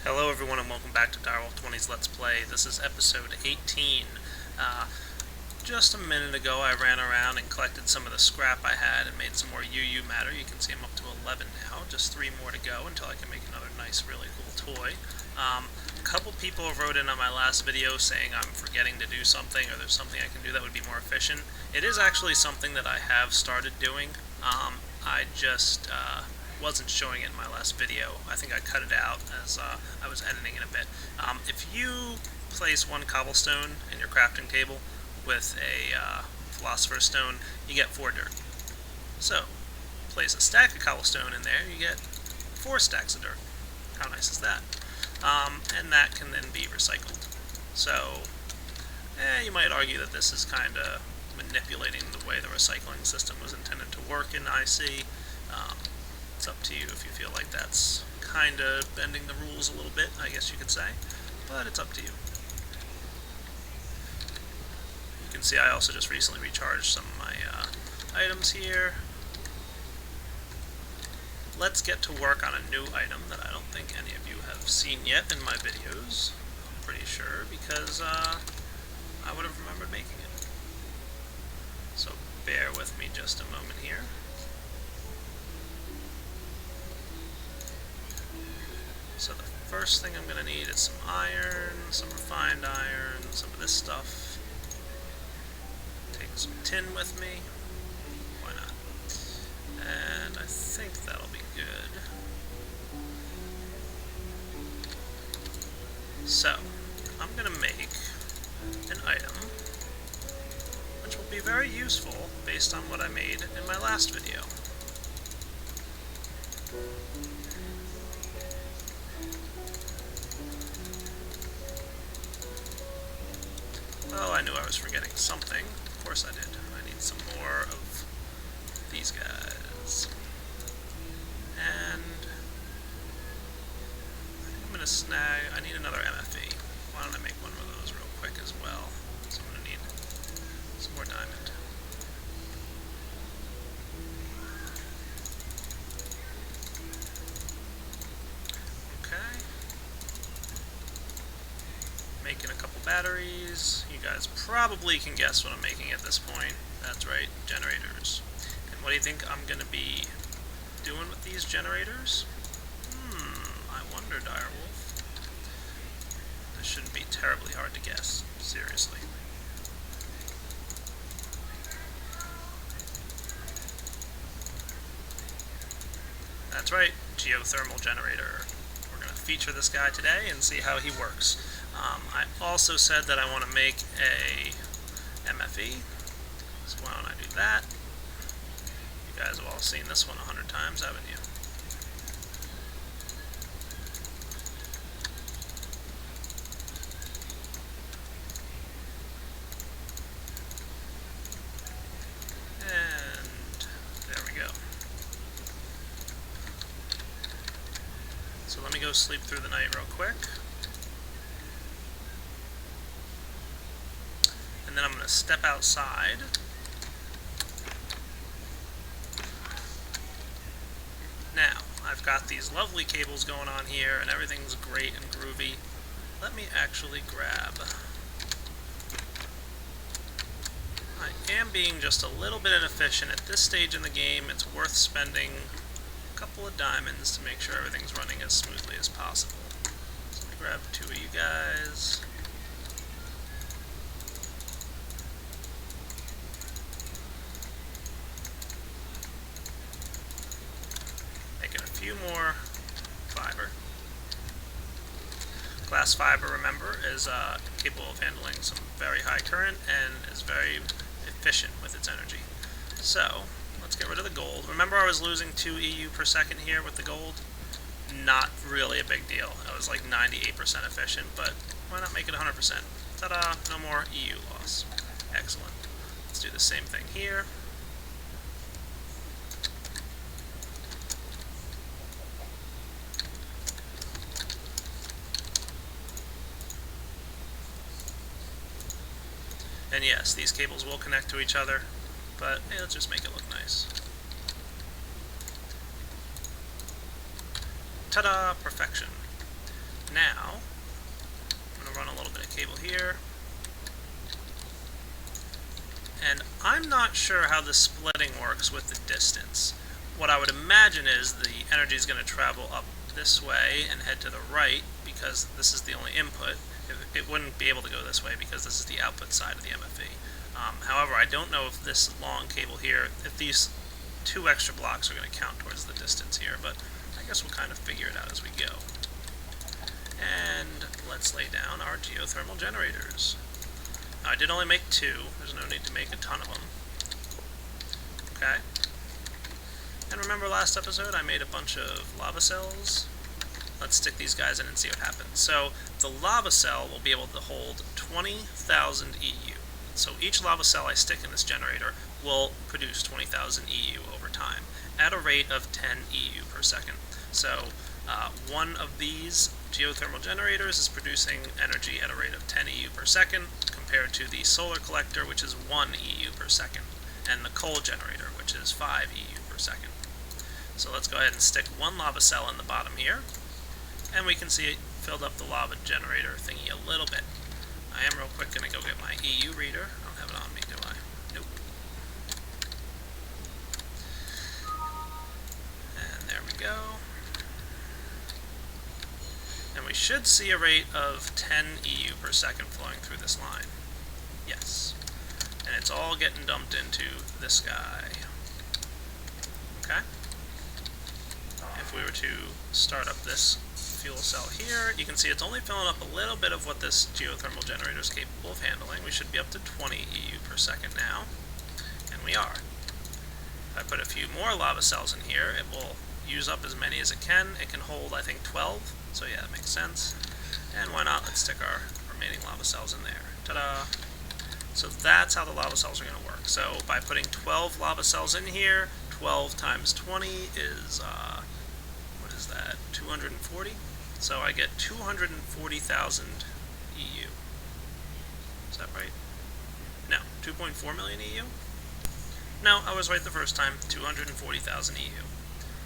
Hello everyone and welcome back to Direwolf20's Let's Play. This is episode 18. Just a minute ago I ran around and collected some of the scrap I had and made some more UU matter. You can see I'm up to 11 now, just 3 more to go until I can make another nice, really cool toy. A couple people wrote in on my last video saying I'm forgetting to do something or there's something I can do that would be more efficient. It is actually something that I have started doing. I just wasn't showing it in my last video. I think I cut it out as I was editing it a bit. If you place 1 cobblestone in your crafting table with a philosopher's stone, you get 4 dirt. So, place a stack of cobblestone in there, you get 4 stacks of dirt. How nice is that? And that can then be recycled. So, you might argue that this is kind of manipulating the way the recycling system was intended to work in IC. It's up to you if you feel like that's kind of bending the rules a little bit, I guess you could say, but it's up to you. You can see I also just recently recharged some of my items here. Let's get to work on a new item that I don't think any of you have seen yet in my videos. I'm pretty sure, because I would have remembered making it. So bear with me just a moment here. So the first thing I'm going to need is some iron, some refined iron, some of this stuff. Take some tin with me. Why not? And I think that'll be good. So, I'm going to make an item which will be very useful based on what I made in my last video. Oh, I knew I was forgetting something. Of course I did. I need some more of these guys. And I think I'm going to snag... I need another MFE. Why don't I make one of those real quick as well? So I'm going to need some more diamond. Okay. Making a couple batteries. You guys probably can guess what I'm making at this point. That's right, generators. And what do you think I'm going to be doing with these generators? I wonder, Direwolf. This shouldn't be terribly hard to guess. Seriously. That's right, geothermal generator. We're going to feature this guy today and see how he works. I also said that I want to make a MFE, so why don't I do that? You guys have all seen this one 100 times, haven't you? And there we go. So let me go sleep through the night real quick. And then I'm going to step outside. Now, I've got these lovely cables going on here, and everything's great and groovy. Let me actually grab... I am being just a little bit inefficient. At this stage in the game, it's worth spending a couple of diamonds to make sure everything's running as smoothly as possible. So let me grab 2 of you guys. A few more fiber. Glass fiber, remember, is capable of handling some very high current and is very efficient with its energy. So, let's get rid of the gold. Remember I was losing 2 EU per second here with the gold? Not really a big deal. I was like 98% efficient, but why not make it 100%? Ta-da! No more EU loss. Excellent. Let's do the same thing here. And yes, these cables will connect to each other, but let's just make it look nice. Ta-da! Perfection. Now, not sure how the splitting works with the distance. What I would imagine is the energy is going to travel up this way and head to the right because this is the only input. It wouldn't be able to go this way because this is the output side of the MFE. However, I don't know if this long cable here, if these 2 extra blocks are going to count towards the distance here, but I guess we'll kind of figure it out as we go. And let's lay down our geothermal generators. Now, I did only make 2. There's no need to make a ton of them. Okay. And remember last episode I made a bunch of lava cells? Let's stick these guys in and see what happens. So the lava cell will be able to hold 20,000 EU. So each lava cell I stick in this generator will produce 20,000 EU over time at a rate of 10 EU per second. So one of these geothermal generators is producing energy at a rate of 10 EU per second compared to the solar collector, which is 1 EU per second, and the coal generator, which is 5 EU per second. So let's go ahead and stick 1 lava cell in the bottom here, and we can see it filled up the lava generator thingy a little bit. I am real quick going to go get my EU reader. I don't have it on me, do I? Nope. And there we go. And we should see a rate of 10 EU per second flowing through this line. Yes. And it's all getting dumped into this guy. Okay? If we were to start up this fuel cell here, you can see it's only filling up a little bit of what this geothermal generator is capable of handling. We should be up to 20 EU per second now, and we are. If I put a few more lava cells in here, it will use up as many as it can. It can hold, I think, 12, so yeah, that makes sense. And why not? Let's stick our remaining lava cells in there. Ta-da! So that's how the lava cells are going to work. So by putting 12 lava cells in here, 12 times 20 is, what is that, 240? So I get 240,000 EU. Is that right? No, 2.4 million EU? No, I was right the first time, 240,000 EU.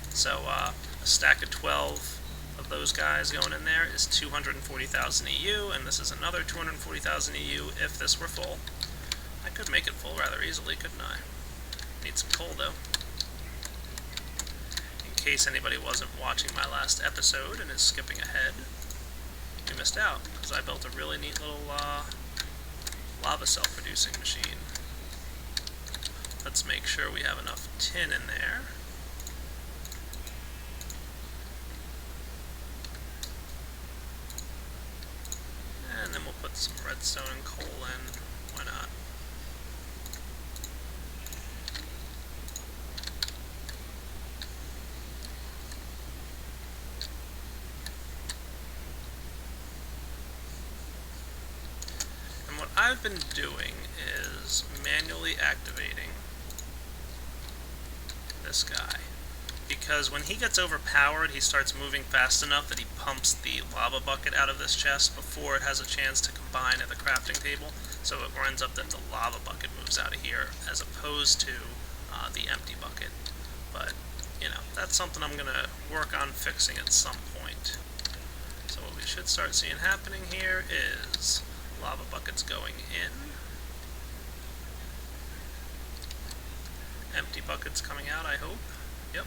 So a stack of 12 of those guys going in there is 240,000 EU, and this is another 240,000 EU if this were full. I could make it full rather easily, couldn't I? Need some coal, though. In case anybody wasn't watching my last episode and is skipping ahead, you missed out, because I built a really neat little lava cell producing machine. Let's make sure we have enough tin in there. And then we'll put some redstone and coal in. Why not? And what I've been doing is manually activating this guy. Because when he gets overpowered, he starts moving fast enough that he pumps the lava bucket out of this chest before it has a chance to combine at the crafting table. So it ends up that the lava bucket moves out of here as opposed to the empty bucket. But, you know, that's something I'm going to work on fixing at some point. So what we should start seeing happening here is lava buckets going in. Empty buckets coming out, I hope. Yep.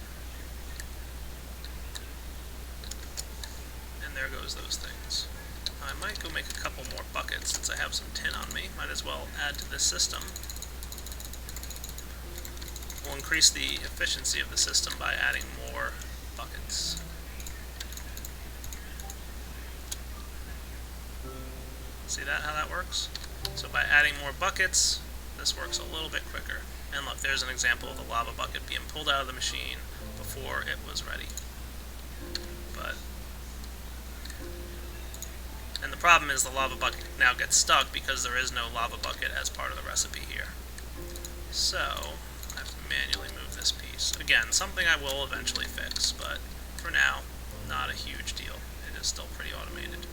And there goes those things. I might go make a couple more buckets since I have some tin on me. Might as well add to this system. We'll increase the efficiency of the system by adding more buckets. See that, how that works? So by adding more buckets, this works a little bit quicker. And look, there's an example of the lava bucket being pulled out of the machine before it was ready. And the problem is the lava bucket now gets stuck because there is no lava bucket as part of the recipe here. So, I have to manually move this piece. Again, something I will eventually fix, but for now, not a huge deal. It is still pretty automated.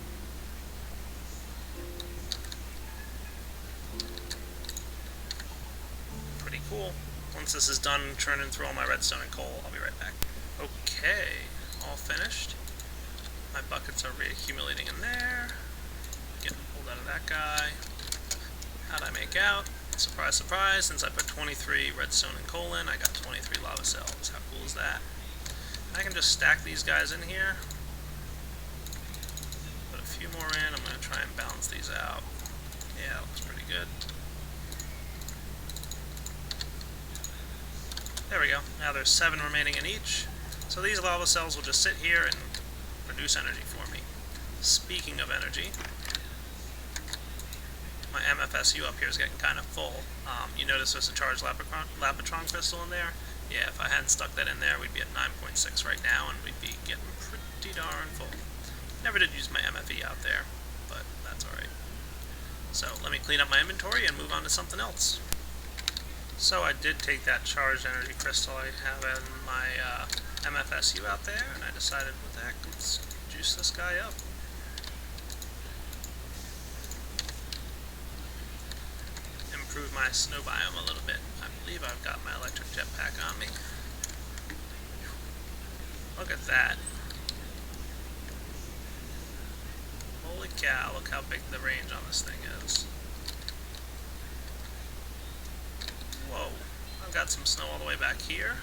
Pretty cool. Once this is done churning through all my redstone and coal, I'll be right back. Okay, all finished. My buckets are reaccumulating in there. Getting pulled out of that guy. How'd I make out? Surprise, surprise, since I put 23 redstone and coal in, I got 23 lava cells. How cool is that? And I can just stack these guys in here. Put a few more in. I'm going to try and balance these out. Yeah, that looks pretty good. There we go. Now there's 7 remaining in each. So these lava cells will just sit here and produce energy for me. Speaking of energy, my MFSU up here is getting kind of full. You notice there's a charged Lapatron crystal in there? Yeah, if I hadn't stuck that in there, we'd be at 9.6 right now, and we'd be getting pretty darn full. Never did use my MFE out there, but that's alright. So let me clean up my inventory and move on to something else. So I did take that charged energy crystal I have in my MFSU out there, and I decided, what the heck, let's juice this guy up. Improve my snow biome a little bit. I believe I've got my electric jetpack on me. Look at that. Holy cow, look how big the range on this thing is. Whoa, I've got some snow all the way back here.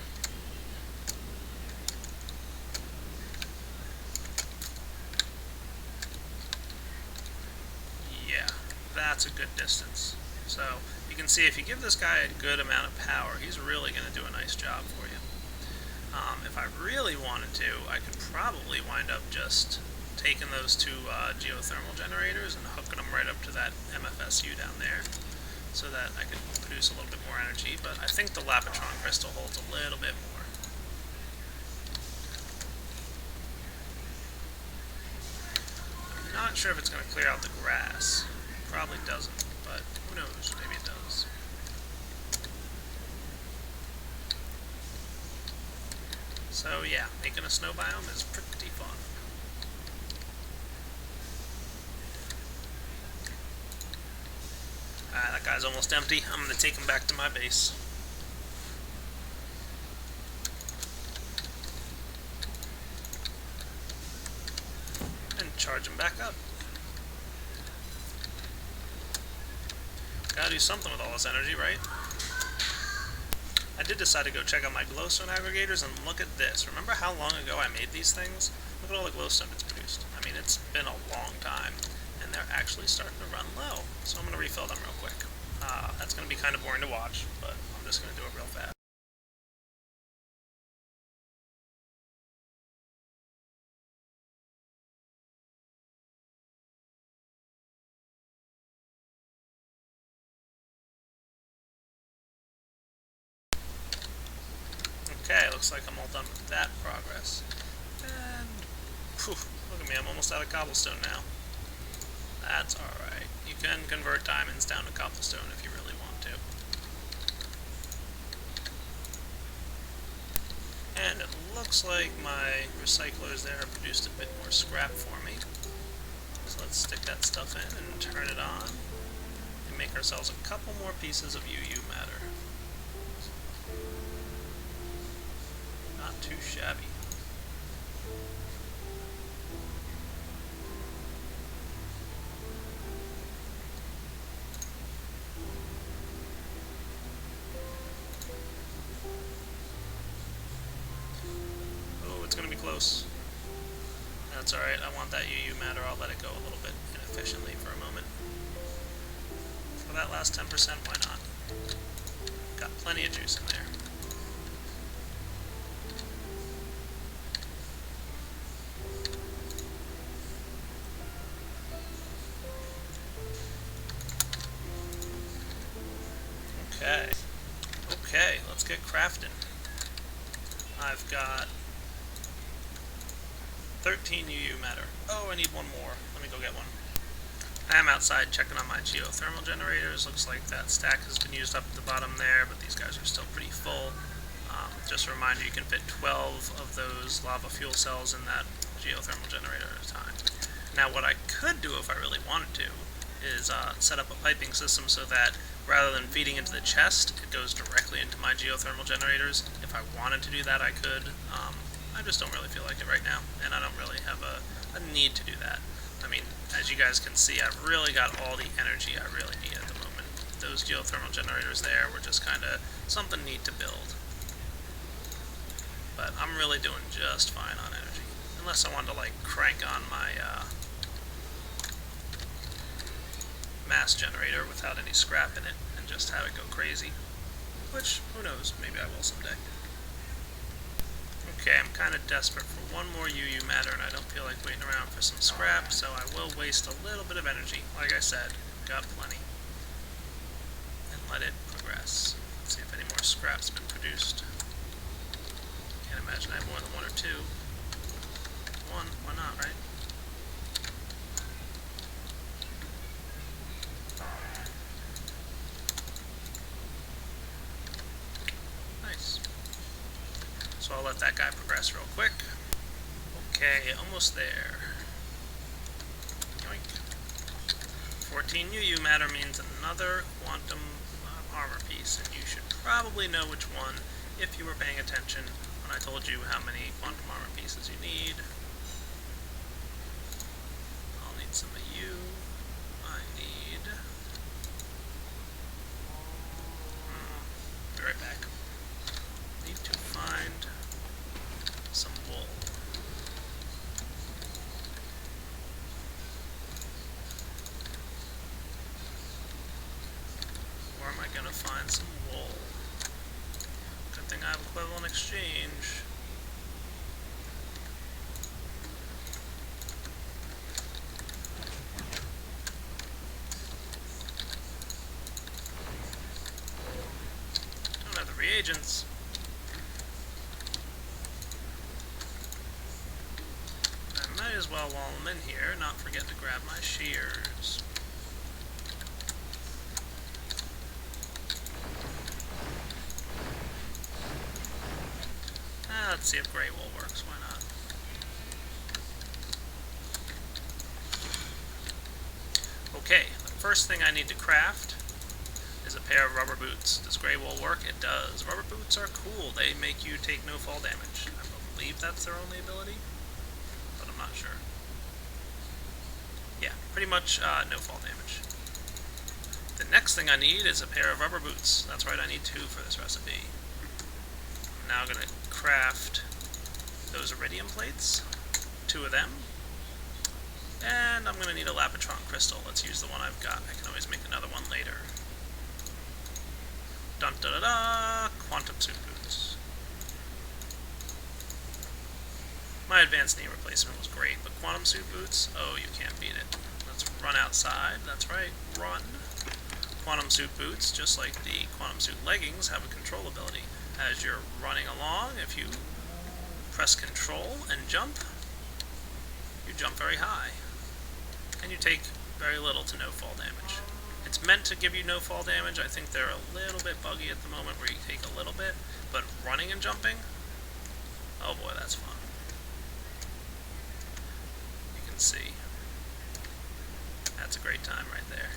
Yeah, that's a good distance. So you can see if you give this guy a good amount of power, he's really going to do a nice job for you. If I really wanted to, I could probably wind up just taking those 2 geothermal generators and hooking them right up to that MFSU down there, so that I could produce a little bit more energy, but I think the Lapatron crystal holds a little bit more. I'm not sure if it's going to clear out the grass. Probably doesn't, but who knows, maybe it does. So yeah, making a snow biome is pretty fun. That guy's almost empty. I'm going to take him back to my base. And charge him back up. Gotta do something with all this energy, right? I did decide to go check out my glowstone aggregators, and look at this. Remember how long ago I made these things? Look at all the glowstone it's produced. I mean, it's been a long time, and they're actually starting to run low. So I'm going to refill them real quick. That's going to be kind of boring to watch, but I'm just going to do it real fast. Okay, looks like I'm all done with that progress. And, whew, look at me, I'm almost out of cobblestone now. That's alright. You can convert diamonds down to cobblestone if you really want to. And it looks like my recyclers there have produced a bit more scrap for me. So let's stick that stuff in and turn it on. And make ourselves a couple more pieces of UU matter. Not too shabby. Oh, it's going to be close. That's alright, I want that UU matter, I'll let it go a little bit inefficiently for a moment. For that last 10%, why not? Got plenty of juice in there. Okay, let's get crafting. I've got 13 UU matter. Oh, I need one more. Let me go get one. I am outside checking on my geothermal generators. Looks like that stack has been used up at the bottom there, but these guys are still pretty full. Just a reminder, you can fit 12 of those lava fuel cells in that geothermal generator at a time. Now, what I could do if I really wanted to is set up a piping system so that rather than feeding into the chest, it goes directly into my geothermal generators. If I wanted to do that, I could. I just don't really feel like it right now, and I don't really have a need to do that. I mean, as you guys can see, I've really got all the energy I really need at the moment. those geothermal generators there were just kind of something neat to build. But I'm really doing just fine on energy. Unless I wanted to like crank on my mass generator without any scrap in it and just have it go crazy. Which, who knows, maybe I will someday. Okay, I'm kind of desperate for one more UU matter and I don't feel like waiting around for some scrap, so I will waste a little bit of energy. Like I said, got plenty. And let it progress. Let's see if any more scrap's been produced. Can't imagine I have more than one or two. One, why not, right? Nice. So I'll let that guy progress real quick. Okay, almost there. Yoink. 14 UU matter means another quantum armor piece, and you should probably know which one if you were paying attention when I told you how many quantum armor pieces you need. I'll need some of you. I need... be right back. Need to find some wool. Where am I going to find some wool? Good thing I have equivalent exchange. Don't have the reagents. I might as well, while I'm in here, not forget to grab my shears. Let's see if gray wool works, why not? Okay, the first thing I need to craft is a pair of rubber boots. Does gray wool work? It does. Rubber boots are cool. They make you take no fall damage. I believe that's their only ability, but I'm not sure. Yeah, pretty much no fall damage. The next thing I need is a pair of rubber boots. That's right, I need 2 for this recipe. I'm now going to craft those iridium plates, 2 of them, and I'm going to need a lapotron crystal. Let's use the one I've got. I can always make another one later. Dun da da da! Quantum suit boots. My advanced knee replacement was great, but quantum suit boots, oh, you can't beat it. Let's run outside. That's right, run. Quantum suit boots, just like the quantum suit leggings, have a control ability. As you're running along, if you press control and jump, you jump very high. And you take very little to no fall damage. It's meant to give you no fall damage. I think they're a little bit buggy at the moment where you take a little bit, but running and jumping, oh boy, that's fun. You can see. That's a great time right there.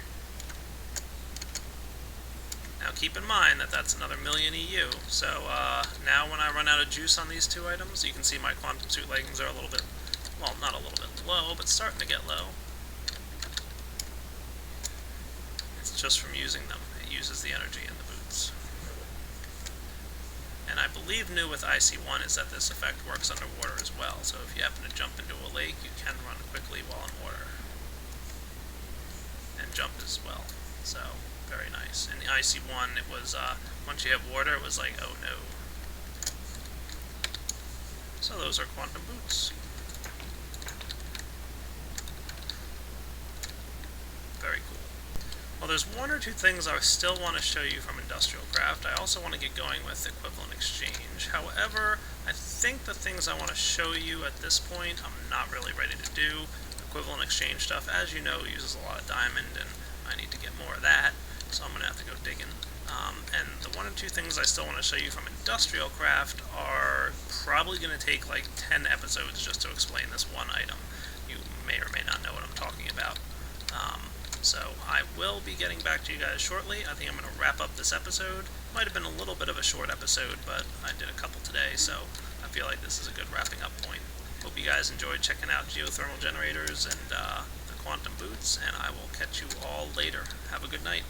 Now keep in mind that that's another million EU, so now when I run out of juice on these 2 items, you can see my quantum suit leggings are a little bit, well, not a little bit low, but starting to get low. It's just from using them. It uses the energy in the boots. And I believe new with IC1 is that this effect works underwater as well, so if you happen to jump into a lake, you can run quickly while in water. And jump as well, so... very nice. In the IC1, it was, once you have water, it was like, oh no. So those are quantum boots. Very cool. Well, there's 1 or 2 things I still want to show you from Industrial Craft. I also want to get going with Equivalent Exchange. However, I think the things I want to show you at this point, I'm not really ready to do. Equivalent Exchange stuff, as you know, uses a lot of diamond, and I need to get more of that. So I'm going to have to go digging. And the 1 or 2 things I still want to show you from Industrial Craft are probably going to take like 10 episodes just to explain this one item. You may or may not know what I'm talking about. So I will be getting back to you guys shortly. I think I'm going to wrap up this episode. Might have been a little bit of a short episode, but I did a couple today, so I feel like this is a good wrapping up point. Hope you guys enjoyed checking out geothermal generators and the quantum boots, and I will catch you all later. Have a good night.